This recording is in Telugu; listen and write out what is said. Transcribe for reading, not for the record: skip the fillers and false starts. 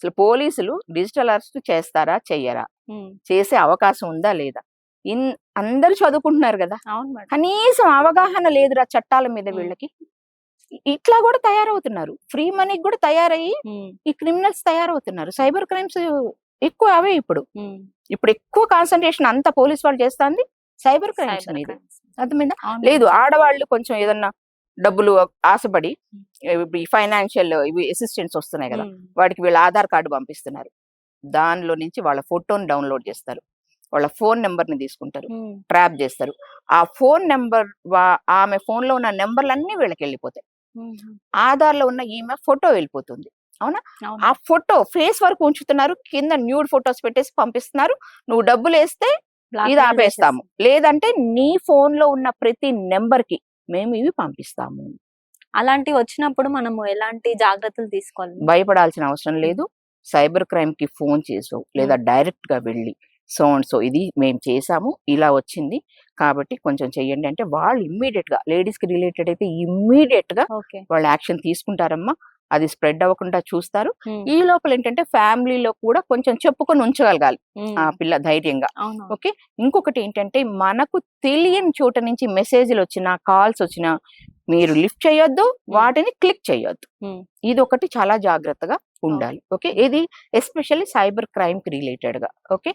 అసలు పోలీసులు డిజిటల్ అరెస్ట్ చేస్తారా చెయ్యరా, చేసే అవకాశం ఉందా లేదా? అందరూ చదువుకుంటున్నారు కదా, అవును మేడం. కనీసం అవగాహన లేదురా చట్టాల మీద వీళ్ళకి. ఇట్లా కూడా తయారవుతున్నారు, ఫ్రీ మనీకి కూడా తయారయ్యి ఈ క్రిమినల్స్ తయారవుతున్నారు. సైబర్ క్రైమ్స్ ఎక్కువ అవే ఇప్పుడు ఎక్కువ కాన్సన్ట్రేషన్ అంతా పోలీస్ వాళ్ళు చేస్తుంది సైబర్ క్రైమ్స్ మీద. అర్థమైందా? లేదు, ఆడవాళ్ళు కొంచెం ఏదన్నా డబ్బులు ఆశపడి ఇప్పుడు ఈ ఫైనాన్షియల్ ఇవి అసిస్టెంట్స్ వస్తున్నాయి కదా, వాడికి వీళ్ళ ఆధార్ కార్డు పంపిస్తున్నారు, దానిలో నుంచి వాళ్ళ ఫోటోని డౌన్లోడ్ చేస్తారు, వాళ్ళ ఫోన్ నెంబర్ ని తీసుకుంటారు, ట్రాప్ చేస్తారు. ఆ ఫోన్ నెంబర్ ఆమె ఫోన్ లో ఉన్న నెంబర్లన్నీ వీళ్ళకి వెళ్ళిపోతాయి. ఆధార్ లో ఉన్న ఈమె ఫోటో వెళ్ళిపోతుంది. అవునా? ఆ ఫోటో ఫేస్ వరకు ఉంచుతున్నారు, కింద న్యూడ్ ఫొటోస్ పెట్టేసి పంపిస్తున్నారు. నువ్వు డబ్బులు వేస్తే ఇది ఆపేస్తాము, లేదంటే నీ ఫోన్ లో ఉన్న ప్రతి నెంబర్ కి మేము ఇవి పంపిస్తాము. అలాంటివి వచ్చినప్పుడు మనము ఎలాంటి జాగ్రత్తలు తీసుకోవాలి? భయపడాల్సిన అవసరం లేదు. సైబర్ క్రైమ్ కి ఫోన్ చేసో లేదా డైరెక్ట్ గా వెళ్ళి సో ఇది మేము చేసాము, ఇలా వచ్చింది కాబట్టి కొంచెం చెయ్యండి అంటే వాళ్ళు ఇమ్మీడియట్ గా, లేడీస్ కి రిలేటెడ్ అయితే ఇమ్మీడియట్ గా వాళ్ళు యాక్షన్ తీసుకుంటారమ్మా. అది స్ప్రెడ్ అవ్వకుండా చూస్తారు. ఈ లోపల ఏంటంటే ఫ్యామిలీలో కూడా కొంచెం చెప్పుకొని ఉంచగలగాలి ఆ పిల్ల ధైర్యంగా. ఓకే. ఇంకొకటి ఏంటంటే మనకు తెలియని చోట నుంచి మెసేజ్లు వచ్చినా కాల్స్ వచ్చినా మీరు లిఫ్ట్ చేయొద్దు, వాటిని క్లిక్ చేయొద్దు. ఇది ఒకటి చాలా జాగ్రత్తగా ఉండాలి. ఓకే. ఇది ఎస్పెషల్లీ సైబర్ క్రైమ్ కి రిలేటెడ్ గా. ఓకే.